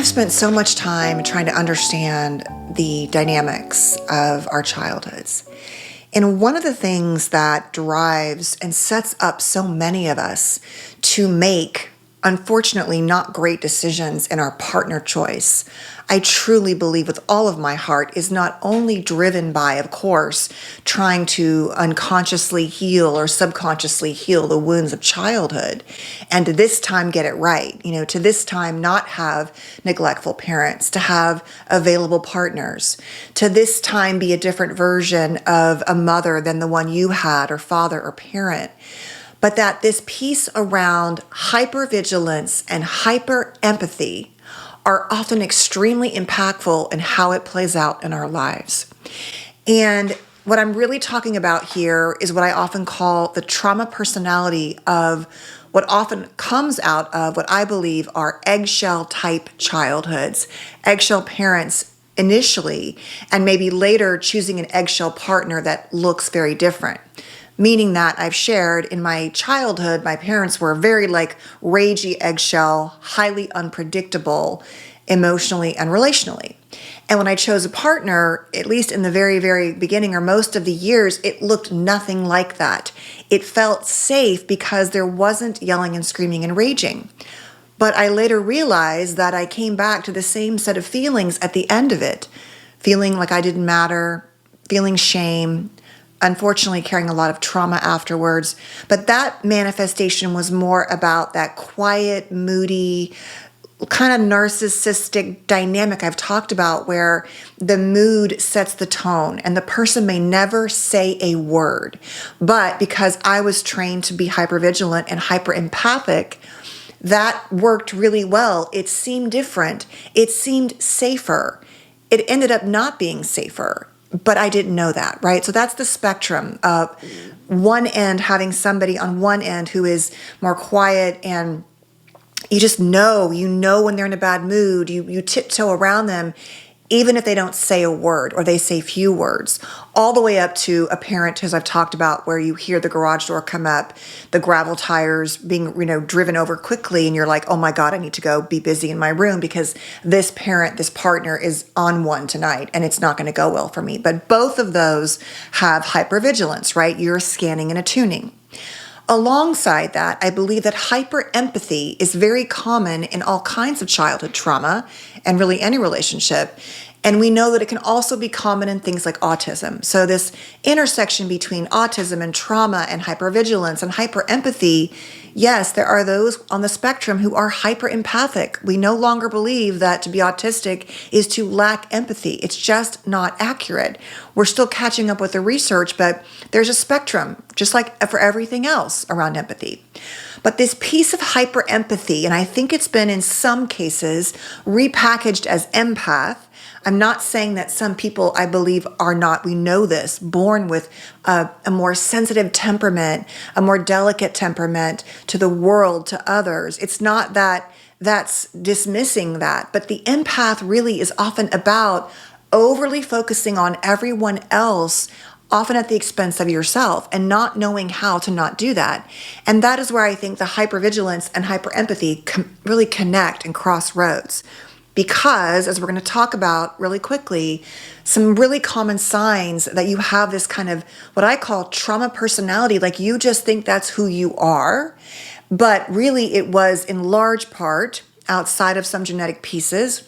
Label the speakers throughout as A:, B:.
A: I've spent so much time trying to understand the dynamics of our childhoods. And one of the things that drives and sets up so many of us to make, unfortunately, not great decisions in our partner choice, I truly believe with all of my heart, is not only driven by, of course, trying to unconsciously heal or subconsciously heal the wounds of childhood, and to this time get it right, to this time not have neglectful parents, to have available partners, to this time be a different version of a mother than the one you had, or father or parent. But that this piece around hypervigilance and hyper-empathy are often extremely impactful in how it plays out in our lives. And what I'm really talking about here is what I often call the trauma personality of what often comes out of what I believe are eggshell type childhoods, eggshell parents initially, and maybe later choosing an eggshell partner that looks very different. Meaning that I've shared in my childhood, my parents were very ragey eggshell, highly unpredictable emotionally and relationally. And when I chose a partner, at least in the very, very beginning or most of the years, it looked nothing like that. It felt safe because there wasn't yelling and screaming and raging. But I later realized that I came back to the same set of feelings at the end of it, feeling like I didn't matter, feeling shame, unfortunately carrying a lot of trauma afterwards. But that manifestation was more about that quiet, moody, kind of narcissistic dynamic I've talked about, where the mood sets the tone and the person may never say a word. But because I was trained to be hypervigilant and hyperempathic, that worked really well. It seemed different. It seemed safer. It ended up not being safer. But I didn't know that, right? So that's the spectrum of one end, having somebody on one end who is more quiet, and you just know when they're in a bad mood, you tiptoe around them, even if they don't say a word or they say few words, all the way up to a parent, as I've talked about, where you hear the garage door come up, the gravel tires being, driven over quickly, and you're like, oh my God, I need to go be busy in my room because this partner is on one tonight and it's not going to go well for me. But both of those have hypervigilance, right? You're scanning and attuning. Alongside that, I believe that hyper-empathy is very common in all kinds of childhood trauma and really any relationship. And we know that it can also be common in things like autism. So this intersection between autism and trauma and hypervigilance and hyper-empathy, yes, there are those on the spectrum who are hyper-empathic. We no longer believe that to be autistic is to lack empathy. It's just not accurate. We're still catching up with the research, but there's a spectrum, just like for everything else around empathy. But this piece of hyper-empathy, and I think it's been in some cases repackaged as empath. I'm not saying that some people, I believe, are not, we know this, born with a more sensitive temperament, a more delicate temperament to the world, to others. It's not that that's dismissing that, but the empath really is often about overly focusing on everyone else, often at the expense of yourself, and not knowing how to not do that. And that is where I think the hypervigilance and hyperempathy really connect and cross roads. Because, as we're going to talk about really quickly, some really common signs that you have this kind of what I call trauma personality, like you just think that's who you are, but really it was in large part outside of some genetic pieces.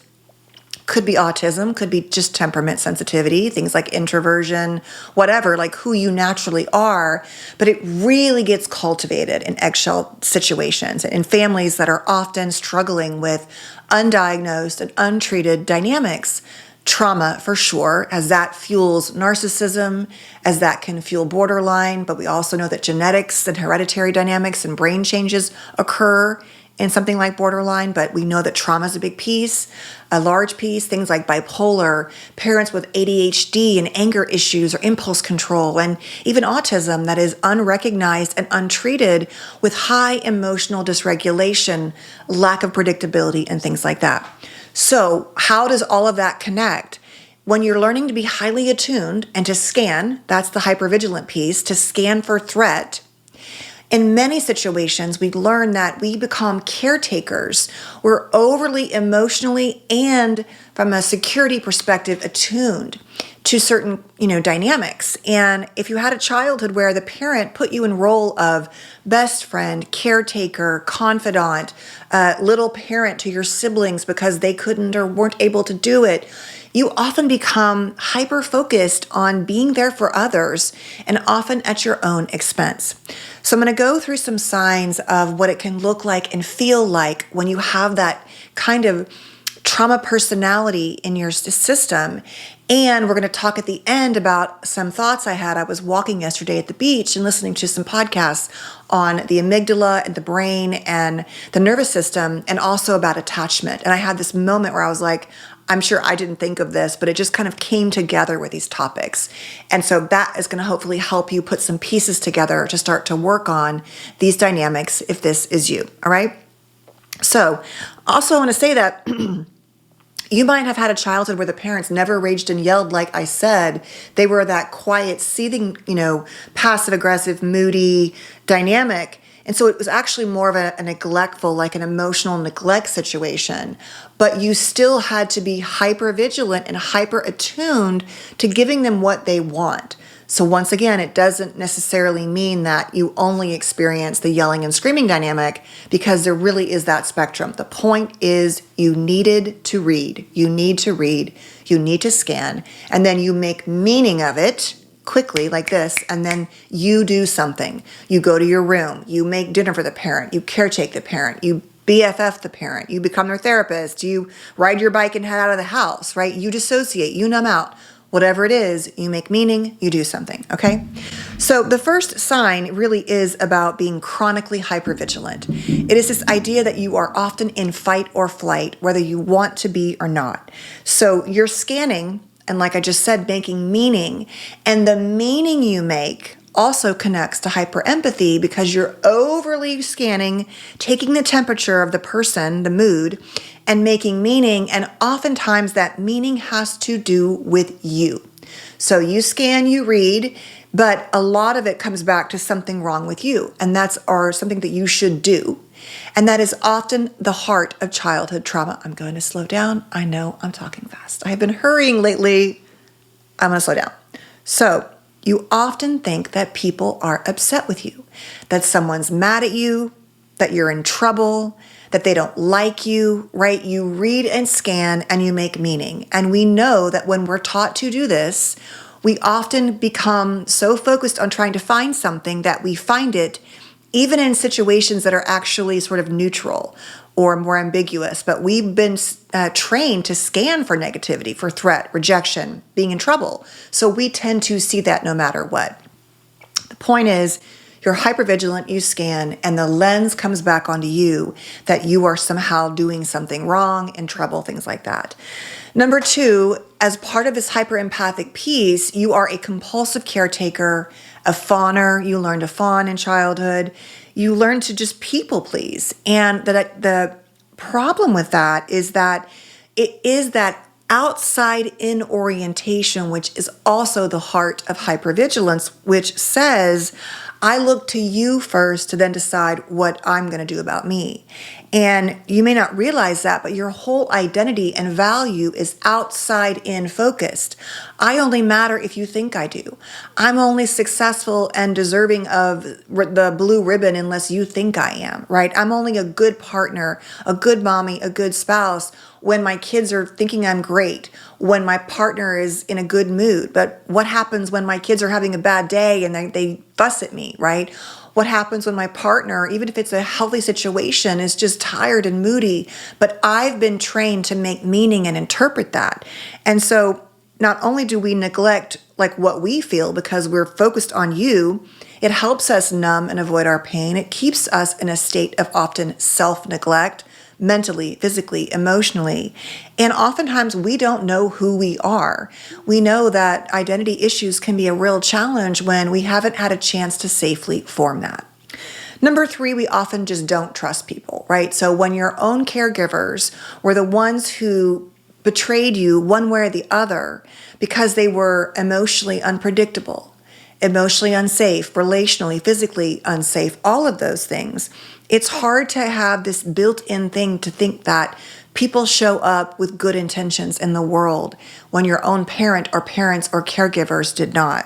A: Could be autism, could be just temperament sensitivity, things like introversion, whatever, like who you naturally are. But it really gets cultivated in eggshell situations, in families that are often struggling with undiagnosed and untreated dynamics. Trauma, for sure, as that fuels narcissism, as that can fuel borderline. But we also know that genetics and hereditary dynamics and brain changes occur in something like borderline, but we know that trauma is a big piece, a large piece, things like bipolar, parents with ADHD and anger issues or impulse control, and even autism that is unrecognized and untreated with high emotional dysregulation, lack of predictability, and things like that. So how does all of that connect? When you're learning to be highly attuned and to scan, that's the hypervigilant piece, to scan for threat, In many situations, we learn that we become caretakers. We're overly emotionally and from a security perspective attuned to certain, dynamics. And if you had a childhood where the parent put you in role of best friend, caretaker, confidant, little parent to your siblings because they couldn't or weren't able to do it, you often become hyper-focused on being there for others and often at your own expense. So I'm going to go through some signs of what it can look like and feel like when you have that kind of trauma personality in your system. And we're going to talk at the end about some thoughts I had. I was walking yesterday at the beach and listening to some podcasts on the amygdala and the brain and the nervous system, and also about attachment. And I had this moment where I was like, I'm sure I didn't think of this, but it just kind of came together with these topics. And so that is going to hopefully help you put some pieces together to start to work on these dynamics if this is you. All right. So also I want to say that you might have had a childhood where the parents never raged and yelled, like I said. They were that quiet, seething, passive aggressive, moody dynamic. And so it was actually more of a neglectful, like an emotional neglect situation. But you still had to be hyper vigilant and hyper attuned to giving them what they want. So once again, it doesn't necessarily mean that you only experience the yelling and screaming dynamic, because there really is that spectrum. The point is you needed to read. You need to read. You need to scan. And then you make meaning of it quickly like this, and then you do something. You go to your room. You make dinner for the parent. You caretake the parent. You BFF the parent. You become their therapist. You ride your bike and head out of the house, right? You dissociate. You numb out. Whatever it is, you make meaning, you do something, okay? So the first sign really is about being chronically hypervigilant. It is this idea that you are often in fight or flight, whether you want to be or not. So you're scanning, and like I just said, making meaning, and the meaning you make also connects to hyperempathy because you're overly scanning, taking the temperature of the person, the mood, and making meaning. And oftentimes that meaning has to do with you. So you scan, you read, but a lot of it comes back to something wrong with you. And that's something that you should do. And that is often the heart of childhood trauma. I'm going to slow down. I know I'm talking fast. I've been hurrying lately. I'm going to slow down. So you often think that people are upset with you, that someone's mad at you, that you're in trouble, that they don't like you, right? You read and scan and you make meaning. And we know that when we're taught to do this, we often become so focused on trying to find something that we find it even in situations that are actually sort of neutral or more ambiguous. But we've been trained to scan for negativity, for threat, rejection, being in trouble. So we tend to see that no matter what. The point is, you're hypervigilant, you scan, and the lens comes back onto you that you are somehow doing something wrong, in trouble, things like that. Number two, as part of this hyperempathic piece, you are a compulsive caretaker, a fawner. You learn to fawn in childhood. You learn to just people please. And the problem with that is that it is that outside in orientation, which is also the heart of hypervigilance, which says, I look to you first to then decide what I'm going to do about me. And you may not realize that, but your whole identity and value is outside in focused. I only matter if you think I do. I'm only successful and deserving of the blue ribbon unless you think I am, right? I'm only a good partner, a good mommy, a good spouse when my kids are thinking I'm great, when my partner is in a good mood. But what happens when my kids are having a bad day and they fuss at me, right? What happens when my partner, even if it's a healthy situation, is just tired and moody, but I've been trained to make meaning and interpret that. And so not only do we neglect like what we feel because we're focused on you, it helps us numb and avoid our pain. It keeps us in a state of often self-neglect, mentally, physically, emotionally. And oftentimes we don't know who we are. We know that identity issues can be a real challenge when we haven't had a chance to safely form that. Number three, we often just don't trust people, right? So when your own caregivers were the ones who betrayed you one way or the other because they were emotionally unpredictable emotionally unsafe, relationally, physically unsafe, all of those things. It's hard to have this built-in thing to think that people show up with good intentions in the world when your own parent or parents or caregivers did not.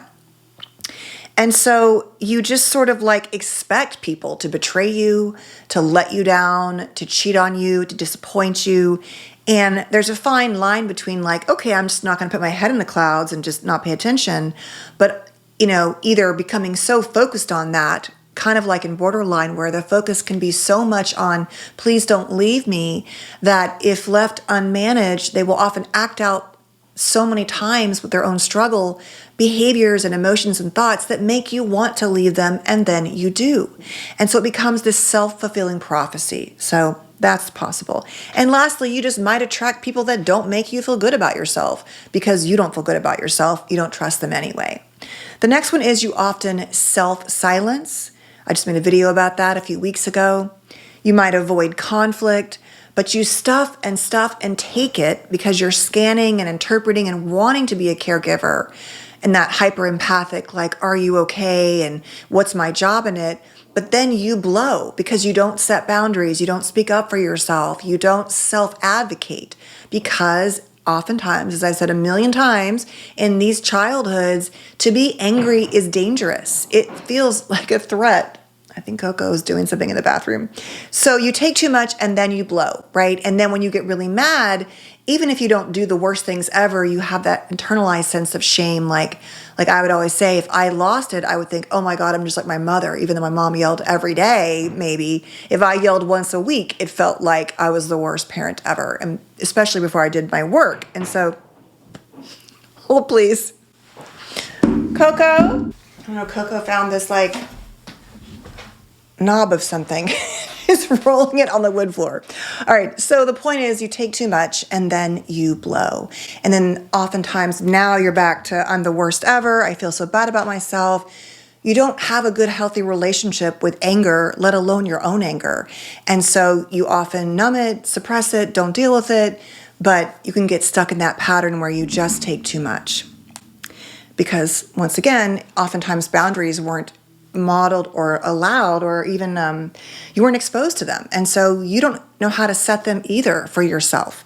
A: And so you just sort of like expect people to betray you, to let you down, to cheat on you, to disappoint you. And there's a fine line between like, okay, I'm just not going to put my head in the clouds and just not pay attention. But, either becoming so focused on that, kind of like in borderline, where the focus can be so much on, please don't leave me, that if left unmanaged, they will often act out so many times with their own struggle, behaviors and emotions and thoughts that make you want to leave them, and then you do. And so it becomes this self-fulfilling prophecy. So that's possible. And lastly, you just might attract people that don't make you feel good about yourself because you don't feel good about yourself. You don't trust them anyway. The next one is you often self-silence. I just made a video about that a few weeks ago. You might avoid conflict, but you stuff and take it because you're scanning and interpreting and wanting to be a caregiver, and that hyper-empathic, like, are you okay? And what's my job in it? But then you blow because you don't set boundaries. You don't speak up for yourself. You don't self-advocate because oftentimes, as I said a million times, in these childhoods, to be angry is dangerous. It feels like a threat. I think Coco is doing something in the bathroom. So you take too much and then you blow, right? And then when you get really mad, even if you don't do the worst things ever, you have that internalized sense of shame. Like I would always say, if I lost it, I would think, oh my God, I'm just like my mother. Even though my mom yelled every day, maybe if I yelled once a week, it felt like I was the worst parent ever. And especially before I did my work. And so, hold please. Coco? I don't know, Coco found this like knob of something. Is rolling it on the wood floor. All right, so the point is you take too much and then you blow. And then oftentimes now you're back to, I'm the worst ever. I feel so bad about myself. You don't have a good, healthy relationship with anger, let alone your own anger. And so you often numb it, suppress it, don't deal with it, but you can get stuck in that pattern where you just take too much. Because once again, oftentimes boundaries weren't modeled or allowed, or even you weren't exposed to them. And so you don't know how to set them either for yourself.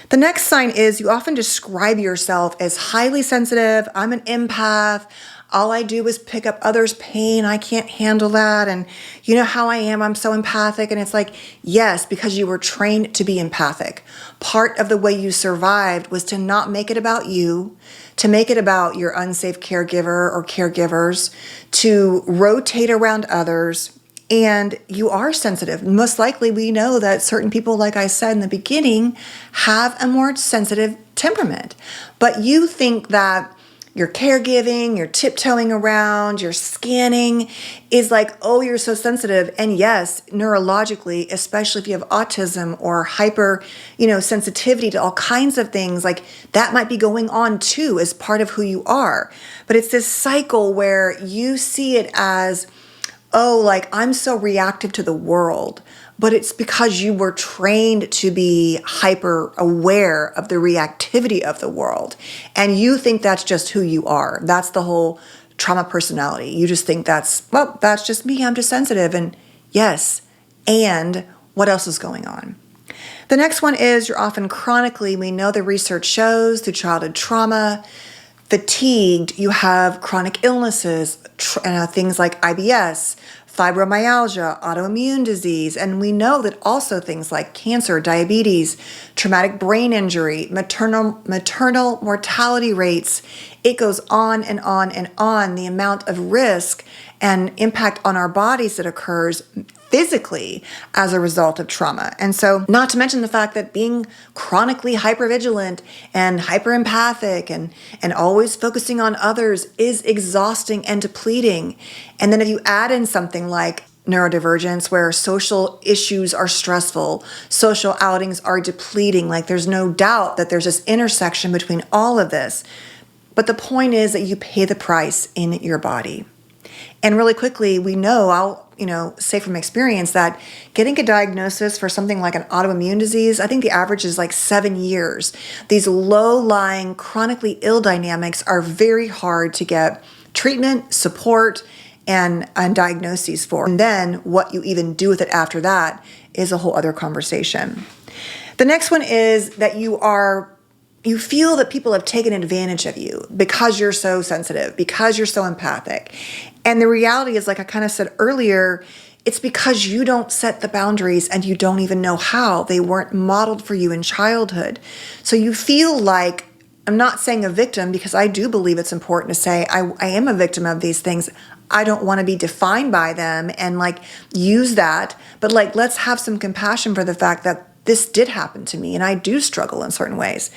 A: The next sign is you often describe yourself as highly sensitive. I'm an empath. All I do is pick up others' pain. I can't handle that. And you know how I am. I'm so empathic. And it's like, yes, because you were trained to be empathic. Part of the way you survived was to not make it about you, to make it about your unsafe caregiver or caregivers, to rotate around others. And you are sensitive. Most likely we know that certain people, like I said in the beginning, have a more sensitive temperament. But you think that your caregiving, your tiptoeing around, your scanning is like, oh, you're so sensitive. And yes, neurologically, especially if you have autism or hyper, sensitivity to all kinds of things, like that might be going on too as part of who you are. But it's this cycle where you see it as, oh, like I'm so reactive to the world. But it's because you were trained to be hyper aware of the reactivity of the world. And you think that's just who you are. That's the whole trauma personality. You just think that's just me. I'm just sensitive. And yes, and what else is going on? The next one is you're often chronically, we know the research shows through childhood trauma, fatigued. You have chronic illnesses, things like IBS, fibromyalgia, autoimmune disease, and we know that also things like cancer, diabetes, traumatic brain injury, maternal mortality rates, it goes on and on and on, the amount of risk and impact on our bodies that occurs physically as a result of trauma. And so not to mention the fact that being chronically hypervigilant and hyperempathic and always focusing on others is exhausting and depleting. And then if you add in something like neurodivergence, where social issues are stressful, social outings are depleting, like there's no doubt that there's this intersection between all of this. But the point is that you pay the price in your body. And really quickly, we know, I'll say from experience, that getting a diagnosis for something like an autoimmune disease, I think the average is like 7 years. These low-lying, chronically ill dynamics are very hard to get treatment, support, and diagnoses for. And then what you even do with it after that is a whole other conversation. The next one is that you feel that people have taken advantage of you because you're so sensitive, because you're so empathic. And the reality is, like I kind of said earlier, it's because you don't set the boundaries and you don't even know how. They weren't modeled for you in childhood. So you feel like, I'm not saying a victim, because I do believe it's important to say I am a victim of these things. I don't want to be defined by them and use that. But let's have some compassion for the fact that this did happen to me and I do struggle in certain ways.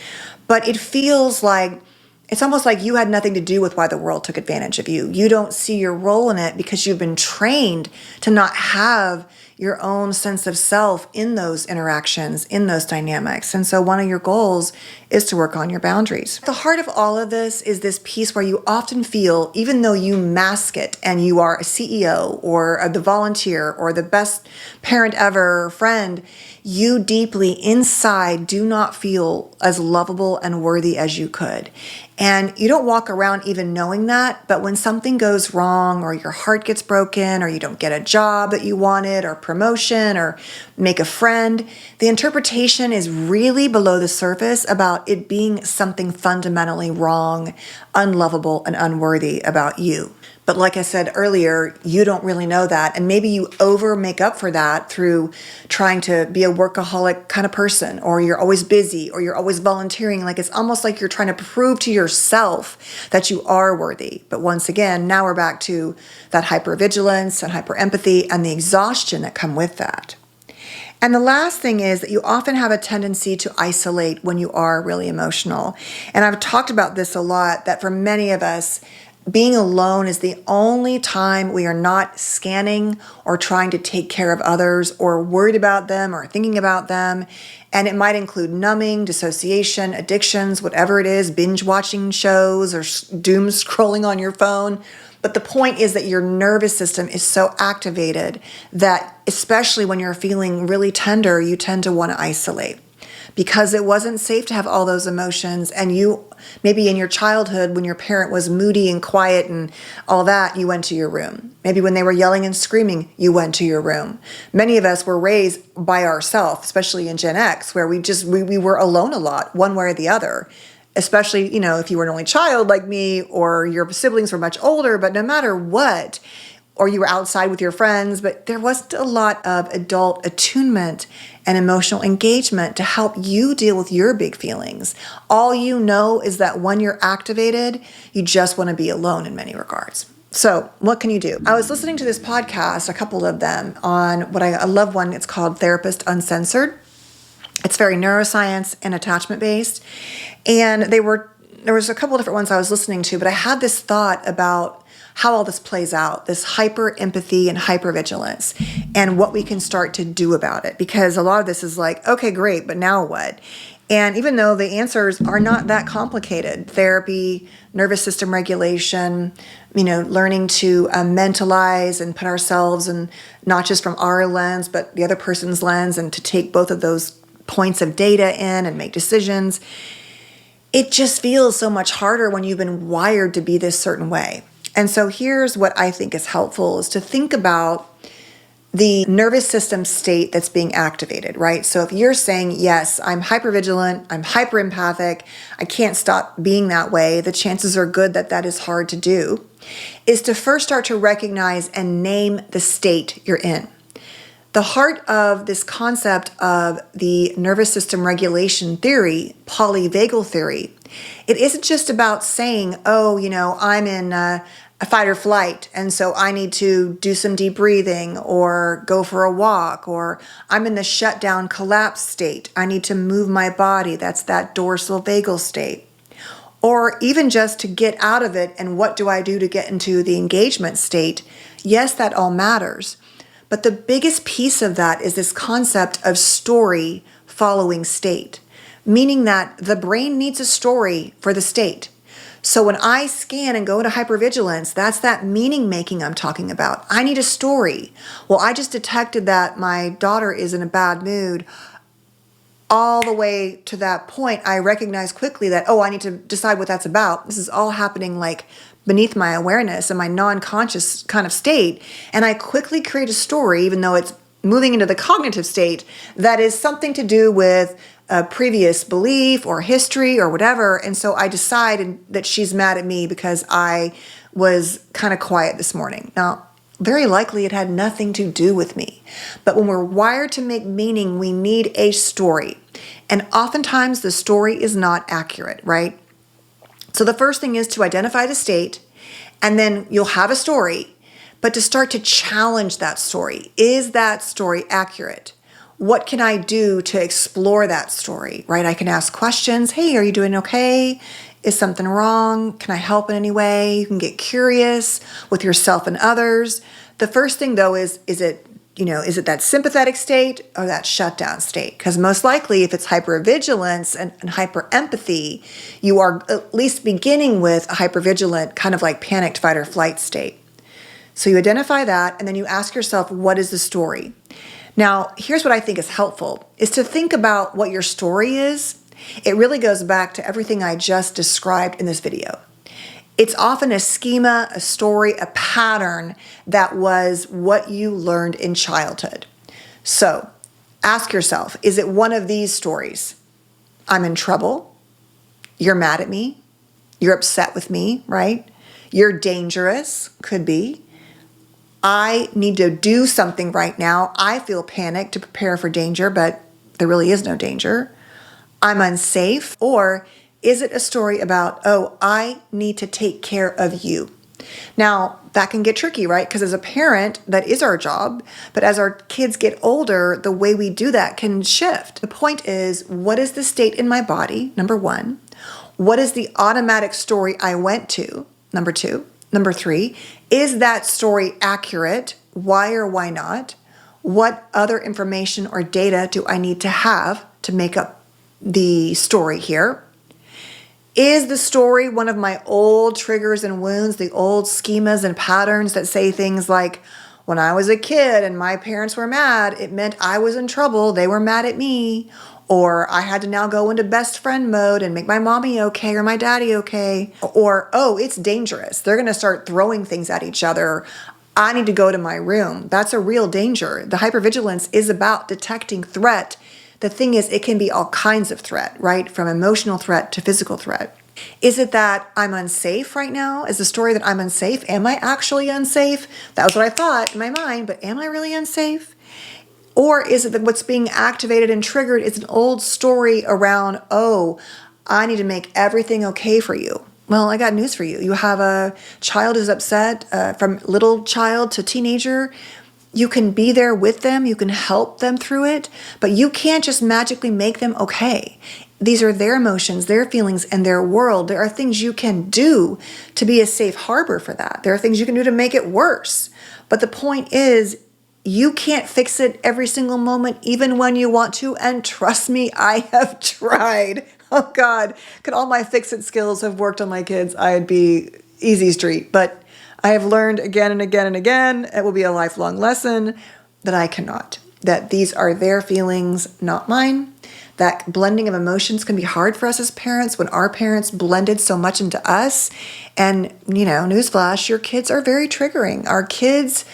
A: But it feels like it's almost like you had nothing to do with why the world took advantage of you. You don't see your role in it because you've been trained to not have your own sense of self in those interactions, in those dynamics. And so one of your goals is to work on your boundaries. The heart of all of this is this piece where you often feel, even though you mask it and you are a CEO or the volunteer or the best parent ever, friend, you deeply inside do not feel as lovable and worthy as you could. And you don't walk around even knowing that, but when something goes wrong or your heart gets broken or you don't get a job that you wanted or promotion or make a friend, the interpretation is really below the surface about it being something fundamentally wrong, unlovable, and unworthy about you. But like I said earlier, you don't really know that. And maybe you over make up for that through trying to be a workaholic kind of person, or you're always busy, or you're always volunteering. It's almost like you're trying to prove to yourself that you are worthy. But once again, now we're back to that hypervigilance and hyperempathy and the exhaustion that come with that. And the last thing is that you often have a tendency to isolate when you are really emotional. And I've talked about this a lot, that for many of us, being alone is the only time we are not scanning or trying to take care of others or worried about them or thinking about them. And it might include numbing, dissociation, addictions, whatever it is, binge watching shows or doom scrolling on your phone. But the point is that your nervous system is so activated that, especially when you're feeling really tender, you tend to want to isolate. Because it wasn't safe to have all those emotions, and you, maybe in your childhood when your parent was moody and quiet and all that, you went to your room. Maybe when they were yelling and screaming, you went to your room. Many of us were raised by ourselves, especially in Gen X, where we were alone a lot, one way or the other. Especially, if you were an only child like me, or your siblings were much older, but no matter what, or you were outside with your friends, but there wasn't a lot of adult attunement and emotional engagement to help you deal with your big feelings. All you know is that when you're activated, you just want to be alone in many regards. So what can you do? I was listening to this podcast, a couple of them, on what I love one. It's called Therapist Uncensored. It's very neuroscience and attachment based. And there was a couple of different ones I was listening to, but I had this thought about how all this plays out, this hyper empathy and hypervigilance, and what we can start to do about it. Because a lot of this is like, okay, great, but now what? And even though the answers are not that complicated, therapy, nervous system regulation, learning to mentalize and put ourselves, and not just from our lens, but the other person's lens, and to take both of those points of data in and make decisions. It just feels so much harder when you've been wired to be this certain way. And so here's what I think is helpful, is to think about the nervous system state that's being activated, right? So if you're saying, yes, I'm hypervigilant, I'm hyperempathic, I can't stop being that way, the chances are good that that is hard to do, is to first start to recognize and name the state you're in. The heart of this concept of the nervous system regulation theory, polyvagal theory, it isn't just about saying, I'm in a fight or flight, and so I need to do some deep breathing or go for a walk, or I'm in the shutdown collapse state. I need to move my body. That's that dorsal vagal state. Or even just to get out of it, and what do I do to get into the engagement state? Yes, that all matters. But the biggest piece of that is this concept of story following state, meaning that the brain needs a story for the state. So when I scan and go into hypervigilance, that's that meaning making I'm talking about. I need a story. Well, I just detected that my daughter is in a bad mood. All the way to that point, I recognize quickly that, I need to decide what that's about. This is all happening like beneath my awareness and my non-conscious kind of state. And I quickly create a story, even though it's moving into the cognitive state, that is something to do with a previous belief or history or whatever. And so I decide that she's mad at me because I was kind of quiet this morning. Now, very likely it had nothing to do with me. But when we're wired to make meaning, we need a story. And oftentimes the story is not accurate, right? So the first thing is to identify the state, and then you'll have a story, but to start to challenge that story. Is that story accurate? What can I do to explore that story, right? I can ask questions. Hey, are you doing okay? Is something wrong? Can I help in any way? You can get curious with yourself and others. The first thing though is it that sympathetic state or that shutdown state? Because most likely if it's hypervigilance and hyperempathy, you are at least beginning with a hypervigilant kind of like panicked fight or flight state. So you identify that and then you ask yourself, what is the story? Now, here's what I think is helpful, is to think about what your story is. It really goes back to everything I just described in this video. It's often a schema, a story, a pattern that was what you learned in childhood. So ask yourself, is it one of these stories? I'm in trouble. You're mad at me. You're upset with me, right? You're dangerous, could be. I need to do something right now. I feel panicked to prepare for danger, but there really is no danger. I'm unsafe. Or is it a story about, I need to take care of you? Now, that can get tricky, right? Because as a parent, that is our job. But as our kids get older, the way we do that can shift. The point is, what is the state in my body? Number one. What is the automatic story I went to? Number two. Number three, is that story accurate? Why or why not? What other information or data do I need to have to make up the story here? Is the story one of my old triggers and wounds, the old schemas and patterns that say things like, when I was a kid and my parents were mad, it meant I was in trouble, they were mad at me, or I had to now go into best friend mode and make my mommy okay or my daddy okay, or, it's dangerous. They're going to start throwing things at each other. I need to go to my room. That's a real danger. The hypervigilance is about detecting threat. The thing is, it can be all kinds of threat, right? From emotional threat to physical threat. Is it that I'm unsafe right now? Is the story that I'm unsafe? Am I actually unsafe? That was what I thought in my mind, but am I really unsafe? Or is it that what's being activated and triggered is an old story around, I need to make everything okay for you? Well, I got news for you. You have a child who's upset, from little child to teenager. You can be there with them. You can help them through it, but you can't just magically make them okay. These are their emotions, their feelings, and their world. There are things you can do to be a safe harbor for that. There are things you can do to make it worse. But the point is, you can't fix it every single moment, even when you want to. And trust me, I have tried. Oh God, could all my fix-it skills have worked on my kids, I'd be easy street. But I have learned again and again and again, it will be a lifelong lesson, that I cannot. That these are their feelings, not mine. That blending of emotions can be hard for us as parents when our parents blended so much into us. And, newsflash, your kids are very triggering. Our kids,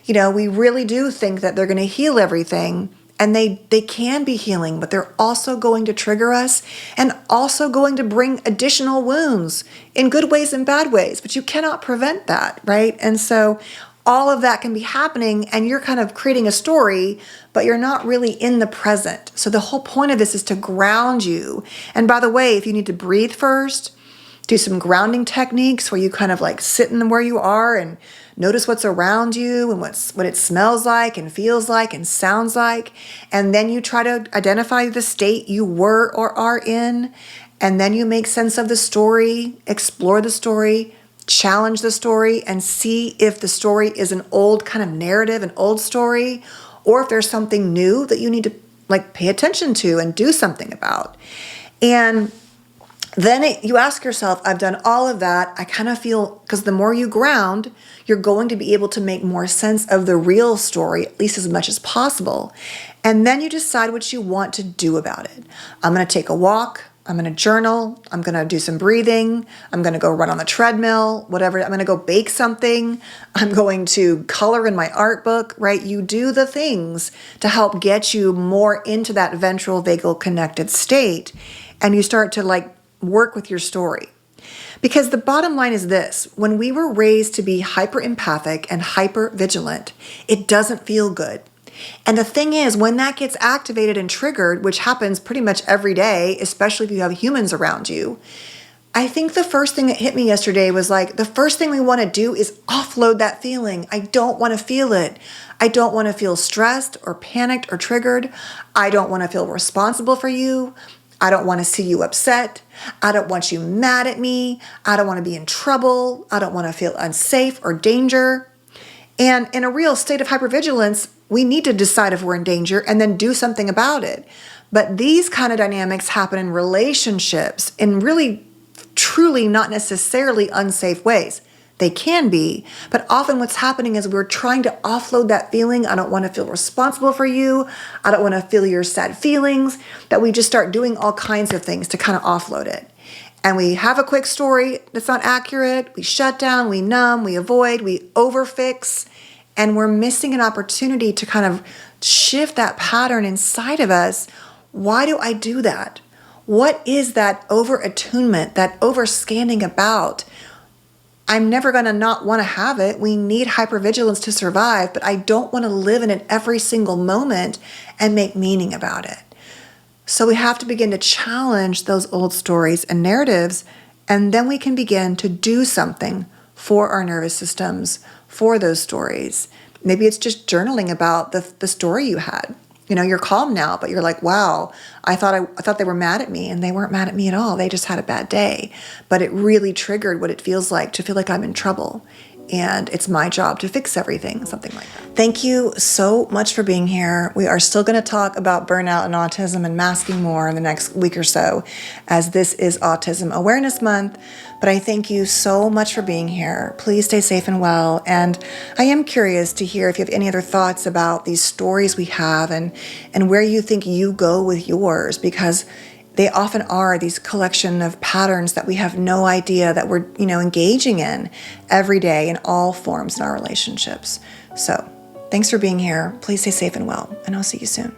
A: we really do think that they're going to heal everything, and they can be healing, but they're also going to trigger us and also going to bring additional wounds in good ways and bad ways, but you cannot prevent that, right? And so all of that can be happening, and you're kind of creating a story, but you're not really in the present. So the whole point of this is to ground you. And by the way, if you need to breathe first, do some grounding techniques where you kind of like sit in where you are and notice what's around you and what it smells like and feels like and sounds like. And then you try to identify the state you were or are in. And then you make sense of the story, explore the story, challenge the story, and see if the story is an old kind of narrative, an old story, or if there's something new that you need to pay attention to and do something about. And Then you ask yourself, I've done all of that. I kind of feel, because the more you ground, you're going to be able to make more sense of the real story, at least as much as possible. And then you decide what you want to do about it. I'm going to take a walk. I'm going to journal. I'm going to do some breathing. I'm going to go run on the treadmill, whatever. I'm going to go bake something. I'm going to color in my art book, right? You do the things to help get you more into that ventral vagal connected state. And you start to work with your story. Because the bottom line is this: when we were raised to be hyper empathic and hyper vigilant, it doesn't feel good. And the thing is, when that gets activated and triggered, which happens pretty much every day, especially if you have humans around you, I think the first thing that hit me yesterday was the first thing we want to do is offload that feeling. I don't want to feel it. I don't want to feel stressed or panicked or triggered. I don't want to feel responsible for you. I don't want to see you upset. I don't want you mad at me. I don't want to be in trouble. I don't want to feel unsafe or danger. And in a real state of hypervigilance, we need to decide if we're in danger and then do something about it. But these kind of dynamics happen in relationships in really, truly not necessarily unsafe ways. They can be, but often what's happening is we're trying to offload that feeling. I don't want to feel responsible for you. I don't want to feel your sad feelings, that we just start doing all kinds of things to kind of offload it. And we have a quick story that's not accurate. We shut down, we numb, we avoid, we overfix, and we're missing an opportunity to kind of shift that pattern inside of us. Why do I do that? What is that over-attunement, that over-scanning about? I'm never going to not want to have it. We need hypervigilance to survive, but I don't want to live in it every single moment and make meaning about it. So we have to begin to challenge those old stories and narratives, and then we can begin to do something for our nervous systems, for those stories. Maybe it's just journaling about the story you had. You're calm now, but you're like, wow, I thought they were mad at me, and they weren't mad at me at all. They just had a bad day. But it really triggered what it feels like to feel like I'm in trouble. And it's my job to fix everything, something like that. Thank you so much for being here. We are still going to talk about burnout and autism and masking more in the next week or so, as this is Autism Awareness Month. But I thank you so much for being here. Please stay safe and well. And I am curious to hear if you have any other thoughts about these stories we have and where you think you go with yours, because they often are these collection of patterns that we have no idea that we're, engaging in every day in all forms in our relationships. So thanks for being here. Please stay safe and well, and I'll see you soon.